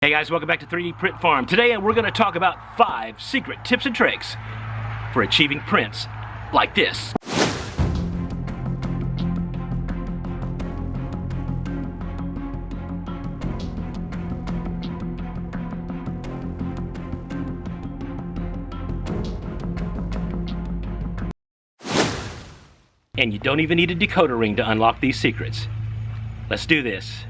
Hey guys, welcome back to 3D Print Farm. Today we're going to talk about 5 secret tips and tricks for achieving prints like this. And you don't even need a decoder ring to unlock these secrets. Let's do this.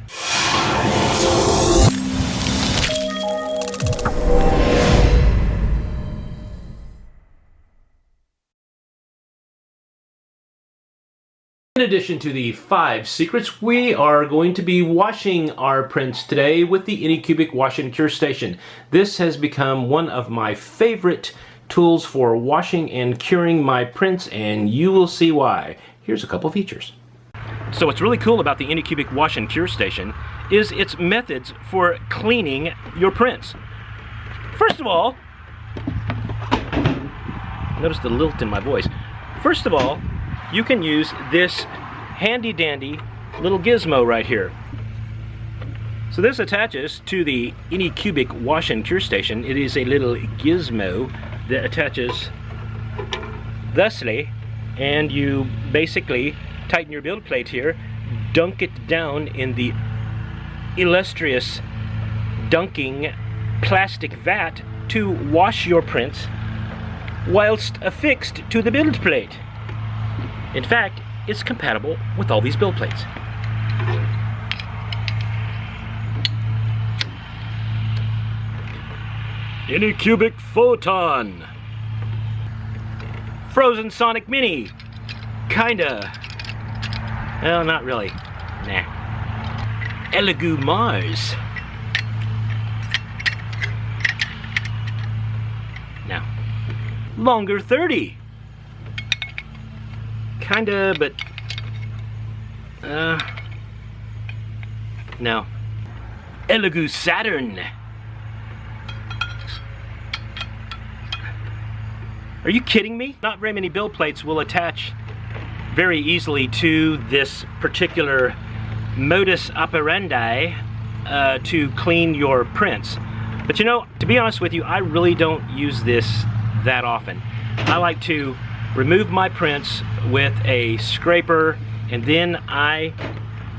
In addition to the 5 secrets, we are going to be washing our prints today with the Anycubic Wash and Cure station. This has become one of my favorite tools for washing and curing my prints, and you will see why. Here's a couple features. So what's really cool about the Anycubic Wash and Cure station is its methods for cleaning your prints. First of all, notice the lilt in my voice. First of all, you can use this handy dandy little gizmo right here. So this attaches to the Anycubic Wash and Cure station. It is a little gizmo that attaches thusly, and you basically tighten your build plate here, dunk it down in the illustrious dunking plastic vat to wash your prints whilst affixed to the build plate. In fact, it's compatible with all these build plates. Anycubic Photon. Phrozen Sonic Mini. Kinda. Well, not really. Nah. Elegoo Mars. Now, longer 30. Kinda, but no. Elegoo Saturn. Are you kidding me? Not very many build plates will attach very easily to this particular modus operandi to clean your prints. But you know, to be honest with you, I really don't use this that often. I like to remove my prints with a scraper, and then I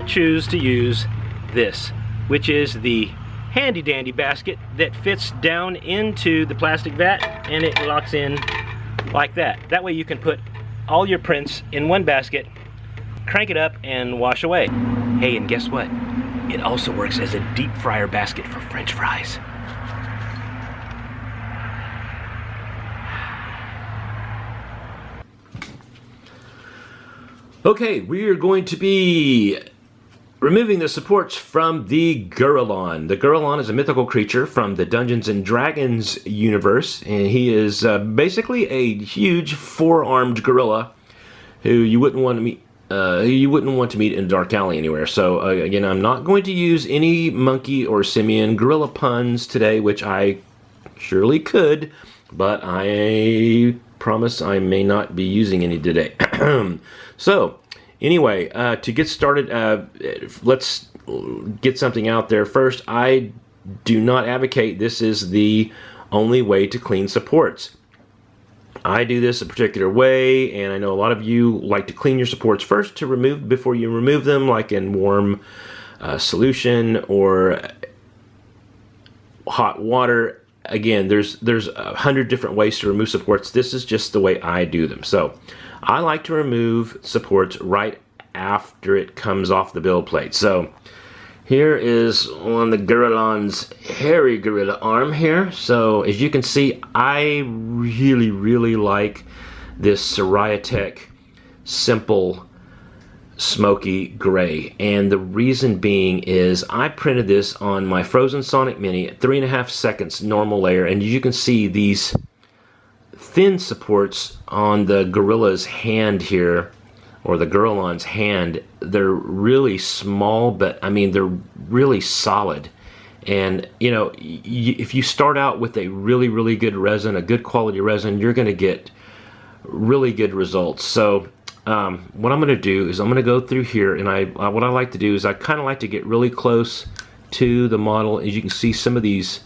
choose to use this, which is the handy dandy basket that fits down into the plastic vat, and it locks in like that. That way you can put all your prints in one basket, crank it up, and wash away. Hey, and guess what? It also works as a deep fryer basket for French fries. Okay, we are going to be removing the supports from the Gurillon. The Gurillon is a mythical creature from the Dungeons and Dragons universe, and he is basically a huge 4-armed gorilla who you wouldn't want to meet. In a dark alley anywhere. So again, I'm not going to use any monkey or simian gorilla puns today, which I surely could, but I promise I may not be using any today. So anyway, to get started, let's get something out there first. I do not advocate this is the only way to clean supports. I do this a particular way, and I know a lot of you like to clean your supports first to remove before you remove them, like in warm solution or hot water. Again, there's 100 different ways to remove supports. This is just the way I do them. So I like to remove supports right after it comes off the build plate. So here is on the Gurillon's hairy gorilla arm here. So as you can see, I really like this Siraya simple smoky gray, and the reason being is I printed this on my Phrozen Sonic Mini at 3.5 seconds normal layer, and you can see these thin supports on the gorilla's hand here, or the Gurillon's hand. They're really small, but I mean they're really solid. And you know, if you start out with a really good resin, a good quality resin, you're going to get really good results. So what I'm going to do is I'm going to go through here, and what I like to do is I kind of like to get really close to the model. As you can see, some of these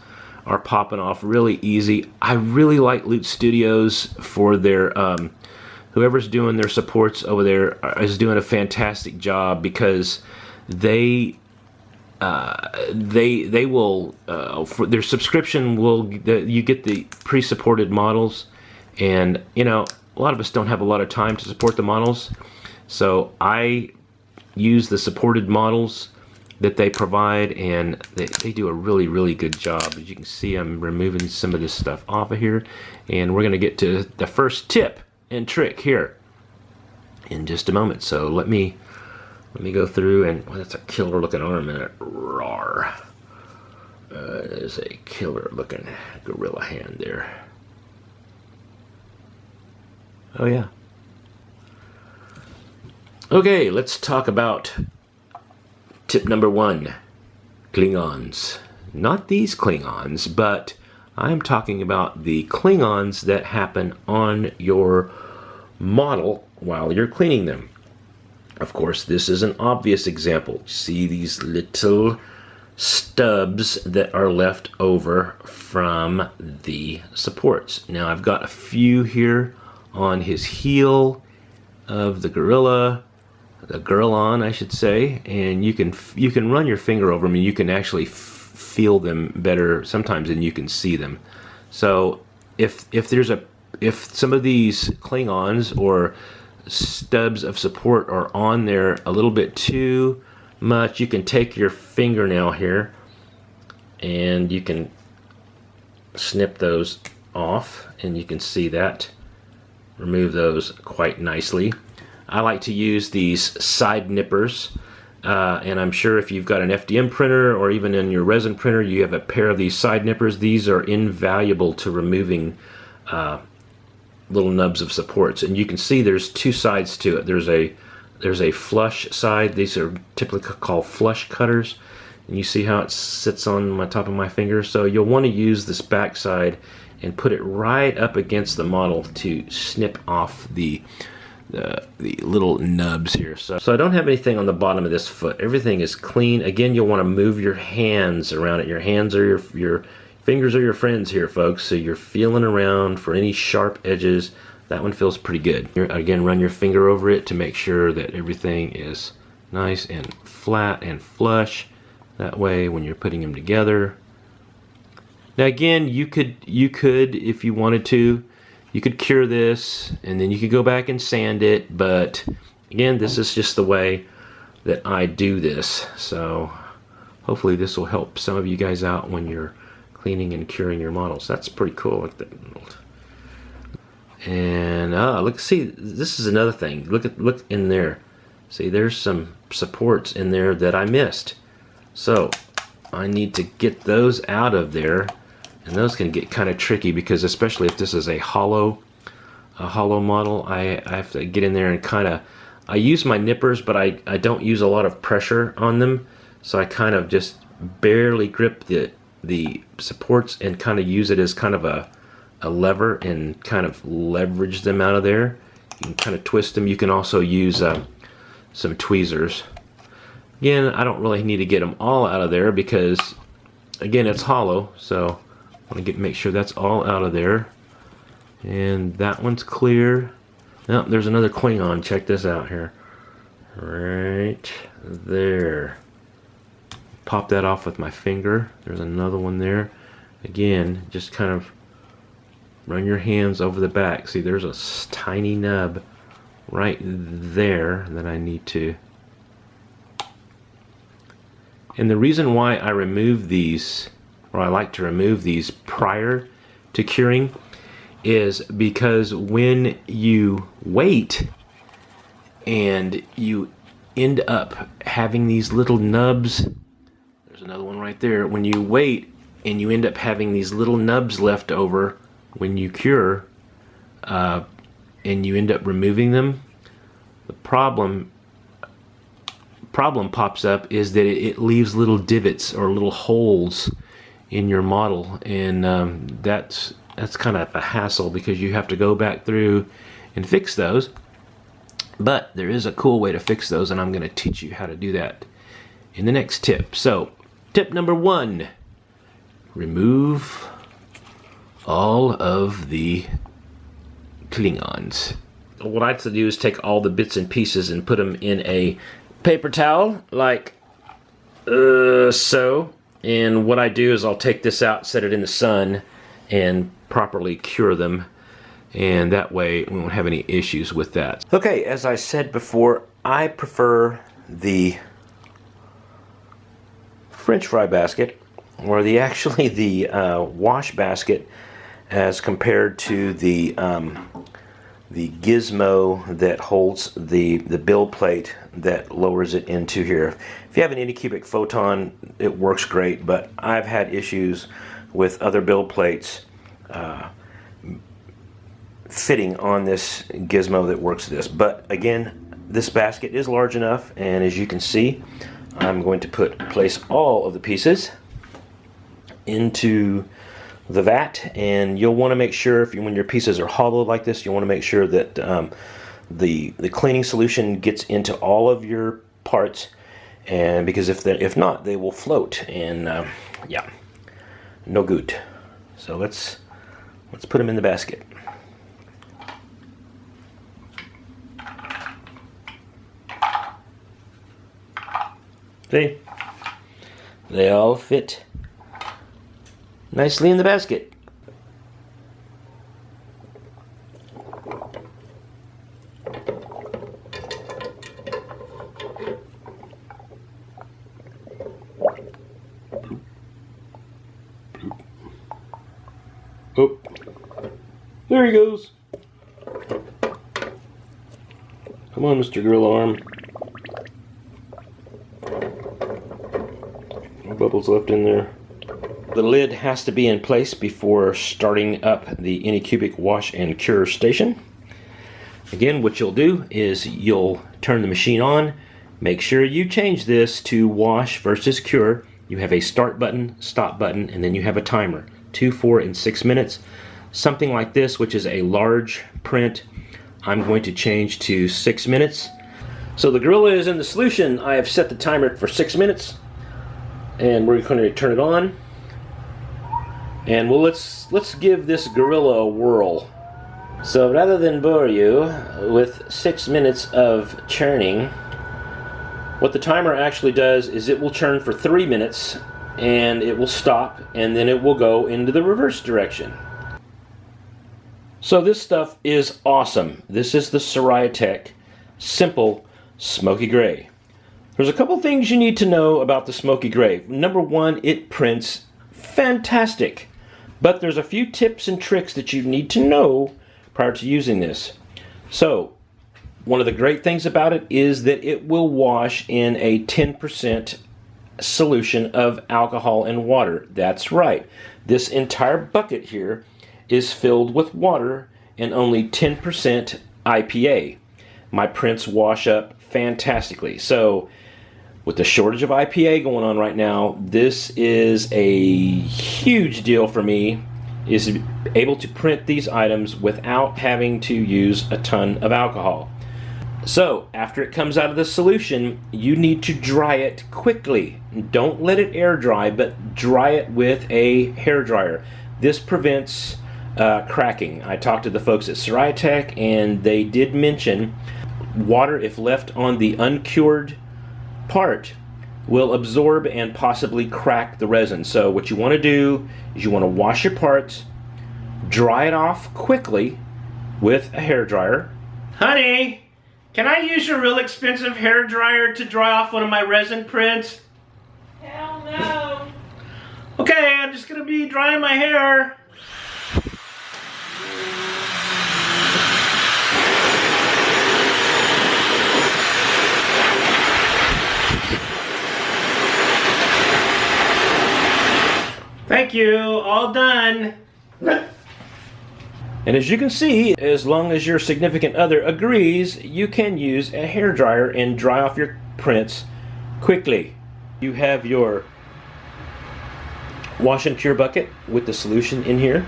are popping off really easy. I really like Loot Studios for their whoever's doing their supports over there is doing a fantastic job, because they will for their subscription you get the pre-supported models, and you know, a lot of us don't have a lot of time to support the models, so I use the supported models that they provide, and they do a really good job. As you can see, I'm removing some of this stuff off of here, and we're going to get to the first tip and trick here in just a moment. So let me go through, and well, that's a killer looking ornament. Rawr. There's a killer looking gorilla hand there. Oh yeah. Okay, let's talk about tip number 1, Klingons. Not these Klingons, but I'm talking about the Klingons that happen on your model while you're cleaning them. Of course, this is an obvious example. See these little stubs that are left over from the supports. Now I've got a few here on his heel of the gorilla, the Gurillon, I should say, and you can run your finger over them, and you can actually feel them better sometimes than you can see them. So if some of these Klingons or stubs of support are on there a little bit too much, you can take your fingernail here and you can snip those off, and you can see that. Remove those quite nicely. I like to use these side nippers, and I'm sure if you've got an FDM printer or even in your resin printer you have a pair of these side nippers. These are invaluable to removing little nubs of supports, and you can see there's two sides to it. There's a flush side. These are typically called flush cutters, and you see how it sits on my top of my finger. So you'll want to use this back side and put it right up against the model to snip off the little nubs here. So I don't have anything on the bottom of this foot. Everything is clean. Again, you'll want to move your hands around it. Your hands are your fingers are your friends here, folks. So you're feeling around for any sharp edges. That one feels pretty good. Again, run your finger over it to make sure that everything is nice and flat and flush. That way, when you're putting them together. Now again, you could, if you wanted to, you could cure this, and then you could go back and sand it, but again, this is just the way that I do this. So hopefully this will help some of you guys out when you're cleaning and curing your models. That's pretty cool. Look at that. And look, see, this is another thing. Look in there. See, there's some supports in there that I missed. So I need to get those out of there. And those can get kind of tricky, because especially if this is a hollow model, I have to get in there and kind of, I use my nippers, but I don't use a lot of pressure on them. So I kind of just barely grip the supports and kind of use it as kind of a lever and kind of leverage them out of there. You can kind of twist them. You can also use some tweezers. Again, I don't really need to get them all out of there because, again, it's hollow. So I want to make sure that's all out of there. And that one's clear. Now, there's another Klingon. Check this out here. Right there. Pop that off with my finger. There's another one there. Again, just kind of run your hands over the back. See, there's a tiny nub right there that I need to. And the reason why I remove these, or I like to remove these prior to curing, is because when you wait and you end up having these little nubs, there's another one right there, when you wait and you end up having these little nubs left over when you cure, and you end up removing them, the problem pops up is that it leaves little divots or little holes in your model, and that's kind of a hassle because you have to go back through and fix those. But there is a cool way to fix those, and I'm going to teach you how to do that in the next tip. So Tip number 1, remove all of the Klingons. What I like to do is take all the bits and pieces and put them in a paper towel, like so. And what I do is I'll take this out, set it in the sun, and properly cure them. And that way we won't have any issues with that. Okay, as I said before, I prefer the French fry basket, or the wash basket, as compared to the gizmo that holds the build plate that lowers it into here. If you have an Anycubic Photon, it works great, but I've had issues with other build plates fitting on this gizmo that works this. But again, this basket is large enough, and as you can see, I'm going to place all of the pieces into the vat, and you'll want to make sure when your pieces are hollow like this, you'll want to make sure that the cleaning solution gets into all of your parts, and because if not, they will float, and yeah, no good. So let's put them in the basket. See, they all fit nicely in the basket. Oh, there he goes. Come on, Mr. Grill Arm. No bubbles left in there. The lid has to be in place before starting up the Anycubic Wash and Cure station. Again, what you'll do is you'll turn the machine on. Make sure you change this to wash versus cure. You have a start button, stop button, and then you have a timer. 2, 4, and 6 minutes. Something like this, which is a large print, I'm going to change to 6 minutes. So the Gorilla is in the solution. I have set the timer for 6 minutes, and we're going to turn it on. And well, let's give this Gorilla a whirl. So rather than bore you with 6 minutes of churning, what the timer actually does is it will churn for 3 minutes, and it will stop, and then it will go into the reverse direction. So this stuff is awesome. This is the Siraya Simple Smoky Gray. There's a couple things you need to know about the Smoky Gray. Number 1, it prints fantastic. But there's a few tips and tricks that you need to know prior to using this. So, one of the great things about it is that it will wash in a 10% solution of alcohol and water. That's right. This entire bucket here is filled with water and only 10% IPA. My prints wash up fantastically. So with the shortage of IPA going on right now, this is a huge deal for me, is able to print these items without having to use a ton of alcohol. So after it comes out of the solution, you need to dry it quickly. Don't let it air dry, but dry it with a hair dryer. This prevents cracking. I talked to the folks at Siraya, and they did mention water, if left on the uncured part, will absorb and possibly crack the resin. So what you want to do is you want to wash your parts, dry it off quickly with a hair dryer. Honey, can I use your real expensive hair dryer to dry off one of my resin prints? Hell no. Okay, I'm just gonna be drying my hair. Thank you, all done. And as you can see, as long as your significant other agrees, you can use a hair dryer and dry off your prints quickly. You have your wash and cure bucket with the solution in here.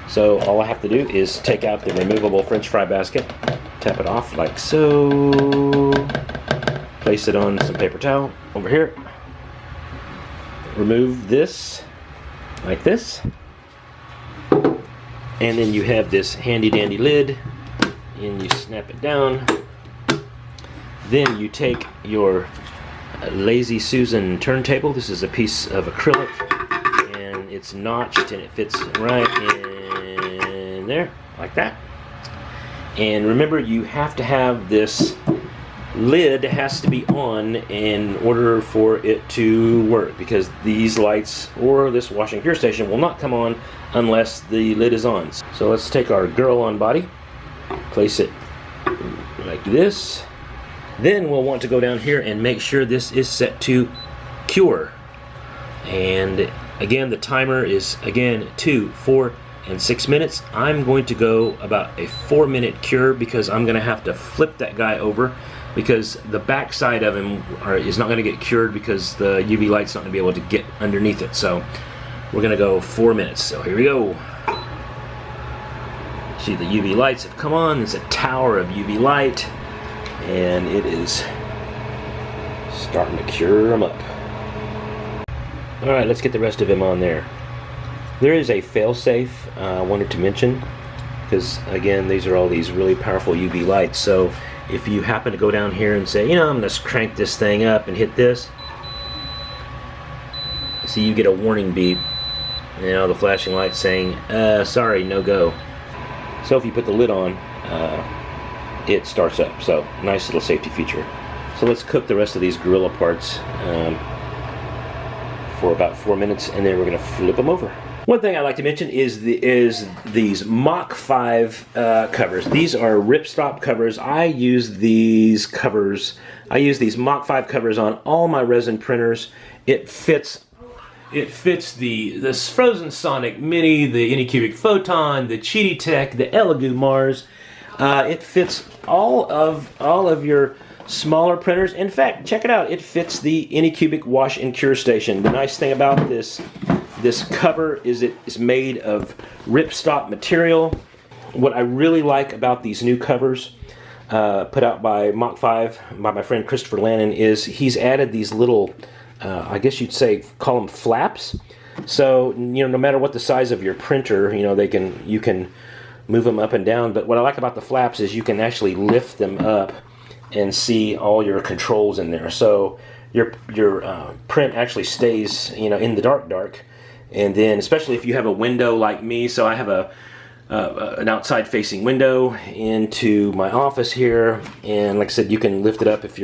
So all I have to do is take out the removable French fry basket, tap it off like so, place it on some paper towel over here, remove this like this, and then you have this handy dandy lid, and you snap it down. Then you take your Lazy Susan turntable. This is a piece of acrylic, and it's notched, and it fits right in there like that. And remember, you have to have this lid has to be on in order for it to work, because these lights or this wash and cure station will not come on unless the lid is on. So let's take our Gurillon body, place it like this. Then we'll want to go down here and make sure this is set to cure. And again, the timer is 2, 4, and 6 minutes. I'm going to go about a 4-minute cure, because I'm going to have to flip that guy over, because the back side of him is not going to get cured because the UV light's not going to be able to get underneath it. So we're going to go 4 minutes. So here we go. See, the UV lights have come on. It's a tower of UV light, and it is starting to cure them up. Alright, let's get the rest of him on there. There is a fail-safe I wanted to mention, because again, these are all these really powerful UV lights. So if you happen to go down here and say, you know, I'm going to crank this thing up and hit this, see, you get a warning beep, you know, the flashing light saying, sorry, no go. So if you put the lid on, it starts up. So nice little safety feature. So let's cook the rest of these Gorilla parts for about 4 minutes, and then we're going to flip them over. One thing I like to mention is these Mach 5 covers. These are ripstop covers. I use these covers. I use these Mach 5 covers on all my resin printers. It fits this Phrozen Sonic Mini, the Anycubic Photon, the Cheetah Tech, the Elegoo Mars. It fits all of your smaller printers. In fact, check it out. It fits the Anycubic Wash and Cure station. The nice thing about this cover is it is made of ripstop material. What I really like about these new covers put out by Mach 5 by my friend Christopher Lannon is he's added these little, I guess you'd say, call them flaps. So, you know, no matter what the size of your printer, you know, you can move them up and down. But what I like about the flaps is you can actually lift them up and see all your controls in there. So your print actually stays, you know, in the dark. And then, especially if you have a window like me, so I have an outside facing window into my office here, and like I said, you can lift it up if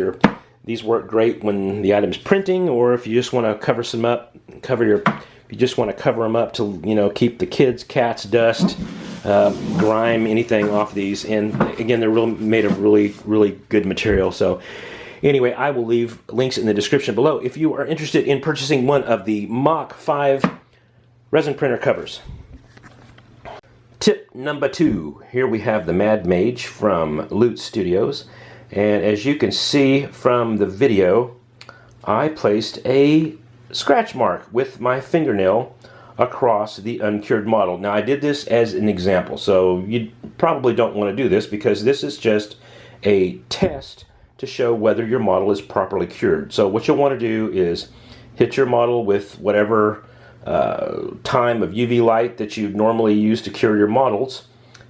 these work great when the item's printing, or if you just want to cover them up, you just want to cover them up to, you know, keep the kids, cats, dust, grime, anything off these. And again, they're made of really good material. So anyway, I will leave links in the description below if you are interested in purchasing one of the Mach 5 resin printer covers. Tip number 2. Here we have the Mad Mage from Loot Studios, and as you can see from the video, I placed a scratch mark with my fingernail across the uncured model. Now, I did this as an example, so you probably don't want to do this, because this is just a test to show whether your model is properly cured. So what you'll want to do is hit your model with whatever time of UV light that you normally use to cure your models.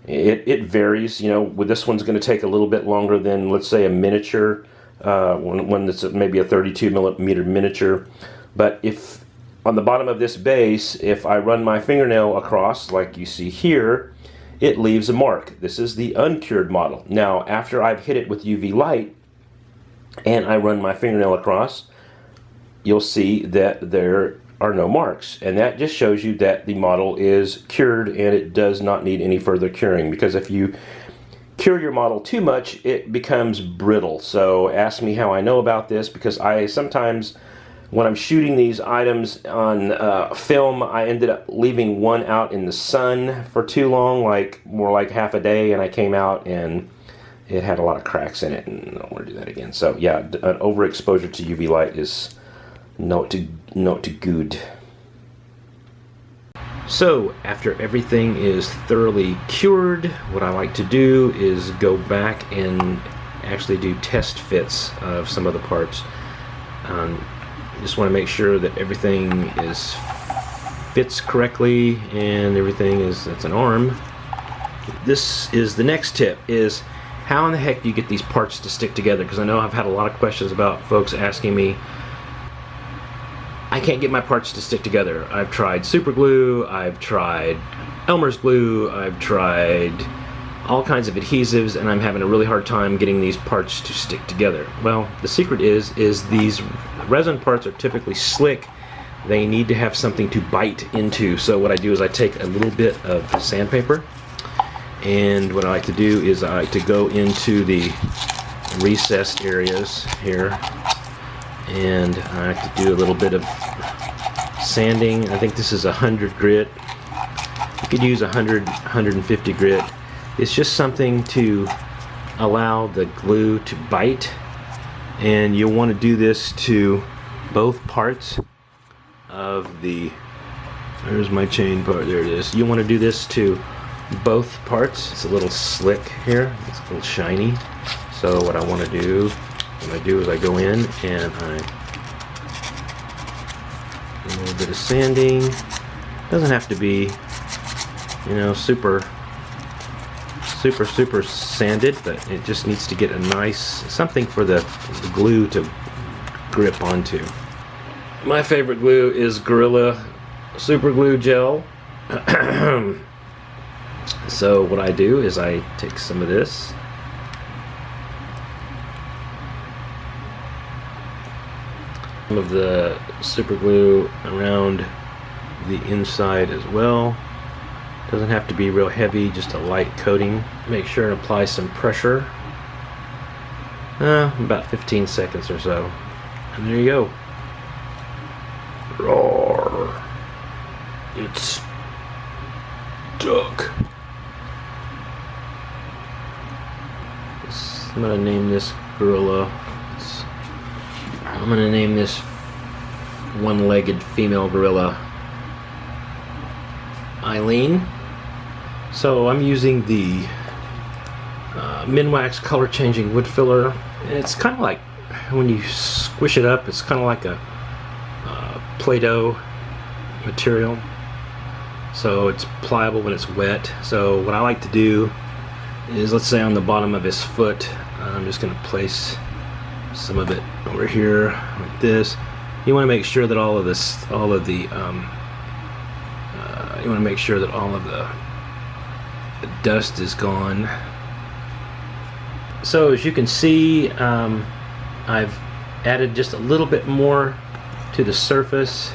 It varies. You know, with this one's going to take a little bit longer than, let's say, a miniature, one that's maybe a 32 millimeter miniature. But if on the bottom of this base, if I run my fingernail across, like you see here, it leaves a mark. This is the uncured model. Now, after I've hit it with UV light and I run my fingernail across, you'll see that there are no marks, and that just shows you that the model is cured and it does not need any further curing, because if you cure your model too much, it becomes brittle. So ask me how I know about this, because I sometimes, when I'm shooting these items on film, I ended up leaving one out in the sun for too long, more like half a day, and I came out and it had a lot of cracks in it, and I don't want to do that again. So yeah, an overexposure to UV light is not good. So after everything is thoroughly cured, what I like to do is go back and actually do test fits of some of the parts. Just want to make sure that everything fits correctly and everything that's an arm. This is the next tip, is how in the heck do you get these parts to stick together? Because I know I've had a lot of questions about folks asking me, I can't get my parts to stick together. I've tried super glue, I've tried Elmer's glue, I've tried all kinds of adhesives, and I'm having a really hard time getting these parts to stick together. Well, the secret is these resin parts are typically slick. They need to have something to bite into. So what I do is I take a little bit of sandpaper, and what I like to do is I like to go into the recessed areas here, and I like to do a little bit of sanding. I think this is 100 grit. You could use 150 grit. It's just something to allow the glue to bite, and you'll want to do this to both parts of the, there's my chain part, there it is. You want to do this to both parts. It's a little slick here, it's a little shiny. So what I want to do, is I go in and I do a little bit of sanding. Doesn't have to be, you know, super sanded, but it just needs to get a nice, something for the glue to grip onto. My favorite glue is Gurillon Super Glue Gel. So what I do is I take some of this, some of the super glue around the inside as well. Doesn't have to be real heavy, just a light coating. Make sure and apply some pressure. About 15 seconds or so. And there you go. Roar. It's stuck. I'm gonna name this gorilla. I'm gonna name this one-legged female gorilla Eileen. So I'm using the Minwax color changing wood filler. And it's kind of like, when you squish it up, it's kind of like a Play-Doh material. So it's pliable when it's wet. So what I like to do is, let's say on the bottom of his foot, I'm just going to place some of it over here like this. You want to make sure that all of the dust is gone. So as you can see, I've added just a little bit more to the surface.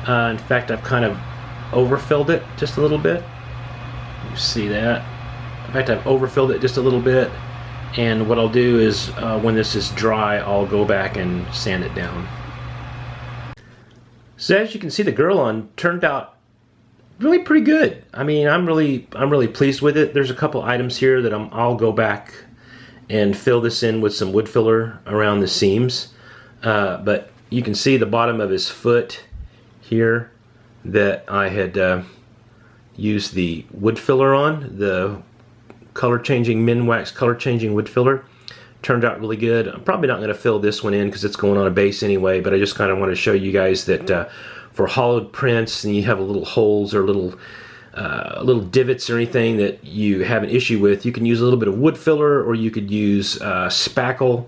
In fact, I've kind of overfilled it just a little bit. You see that? In fact, I've overfilled it just a little bit. And what I'll do is, when this is dry, I'll go back and sand it down. So as you can see, the Gurillon turned out really pretty good. I mean, I'm really pleased with it. There's a couple items here that I'll go back and fill this in with some wood filler around the seams. But you can see the bottom of his foot here that I had used the wood filler on, the color changing Minwax color changing wood filler. Turned out really good. I'm probably not going to fill this one in because it's going on a base anyway, but I just kind of want to show you guys that for hollowed prints and you have little holes or little divots or anything that you have an issue with, you can use a little bit of wood filler, or you could use spackle,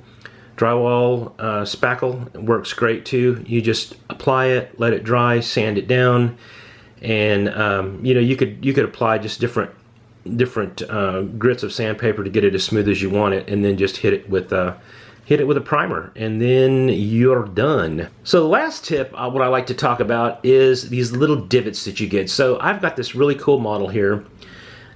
drywall spackle. It works great too. You just apply it, let it dry, sand it down, and you know, you could apply just different grits of sandpaper to get it as smooth as you want it, and then just hit it with a primer, and then you're done. So the last tip, what I like to talk about, is these little divots that you get. So I've got this really cool model here,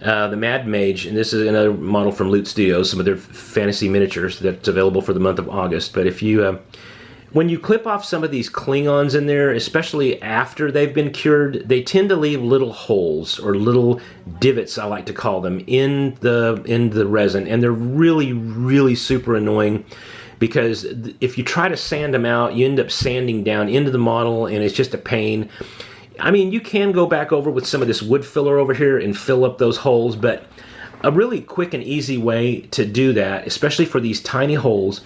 the Mad Mage, and this is another model from Loot Studios, some of their fantasy miniatures that's available for the month of August. But if you when you clip off some of these Klingons in there, especially after they've been cured, they tend to leave little holes, or little divots, I like to call them, in the resin, and they're really super annoying, because if you try to sand them out, you end up sanding down into the model, and it's just a pain. I mean, you can go back over with some of this wood filler over here and fill up those holes, but a really quick and easy way to do that, especially for these tiny holes,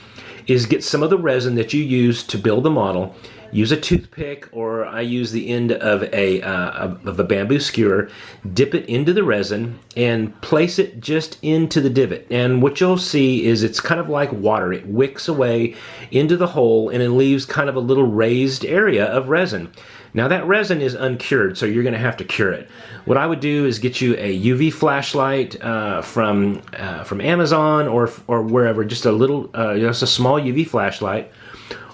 is get some of the resin that you use to build the model, use a toothpick, or I use the end of a bamboo skewer, dip it into the resin, and place it just into the divot. And what you'll see is it's kind of like water. It wicks away into the hole, and it leaves kind of a little raised area of resin. Now that resin is uncured, so you're going to have to cure it. What I would do is get you a UV flashlight from Amazon or wherever, just a little, just a small UV flashlight.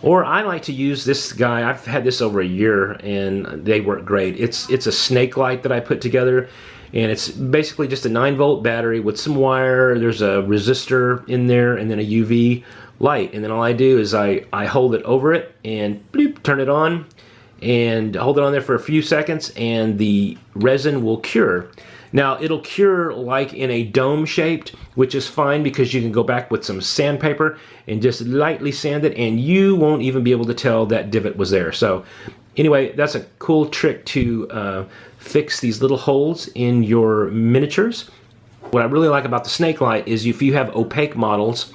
Or I like to use this guy. I've had this over a year, and they work great. It's a snake light that I put together, and it's basically just a 9-volt battery with some wire. There's a resistor in there, and then a UV light. And then all I do is I hold it over it and bloop, turn it on, and hold it on there for a few seconds, and the resin will cure. Now it'll cure like in a dome shaped, which is fine because you can go back with some sandpaper and just lightly sand it, and you won't even be able to tell that divot was there. So anyway, that's a cool trick to fix these little holes in your miniatures. What I really like about the snake light is if you have opaque models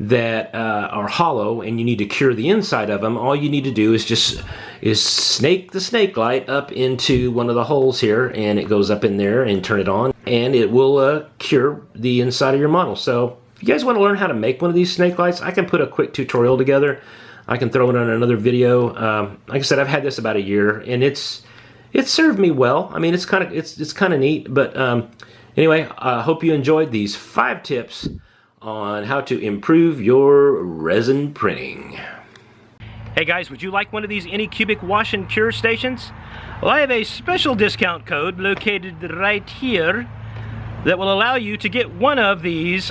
that are hollow and you need to cure the inside of them, all you need to do is snake the snake light up into one of the holes here, and it goes up in there, and turn it on, and it will cure the inside of your model. So if you guys want to learn how to make one of these snake lights, I can put a quick tutorial together. I can throw it on another video. Like I said, I've had this about a year, and it's served me well. I mean, it's kind of neat. But anyway, I hope you enjoyed these 5 tips on how to improve your resin printing. Hey guys, would you like one of these Anycubic Wash and Cure stations? Well, I have a special discount code located right here that will allow you to get one of these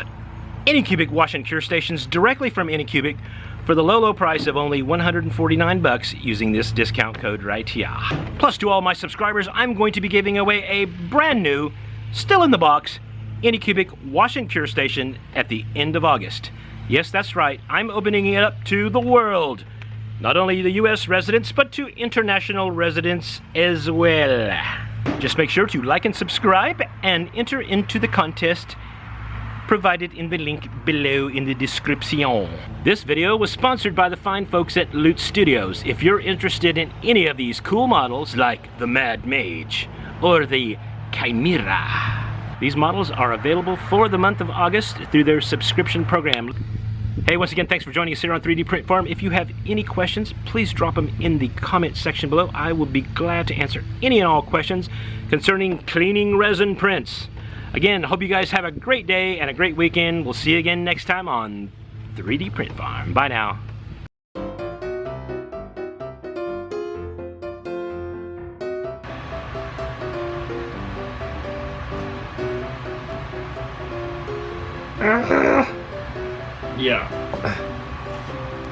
Anycubic Wash and Cure stations directly from Anycubic for the low price of only 149 bucks using this discount code right here. Plus, to all my subscribers, I'm going to be giving away a brand new, still in the box, Anycubic Wash and Cure station at the end of August. Yes, that's right, I'm opening it up to the world. Not only the US residents, but to international residents as well. Just make sure to like and subscribe and enter into the contest provided in the link below in the description. This video was sponsored by the fine folks at Loot Studios. If you're interested in any of these cool models like the Mad Mage or the Chimera, these models are available for the month of August through their subscription program. Hey, once again, thanks for joining us here on 3D Print Farm. If you have any questions, please drop them in the comment section below. I will be glad to answer any and all questions concerning cleaning resin prints. Again, hope you guys have a great day and a great weekend. We'll see you again next time on 3D Print Farm. Bye now.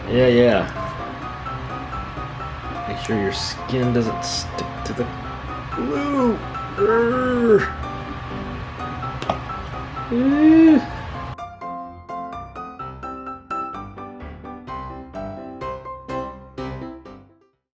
Yeah. Make sure your skin doesn't stick to the glue.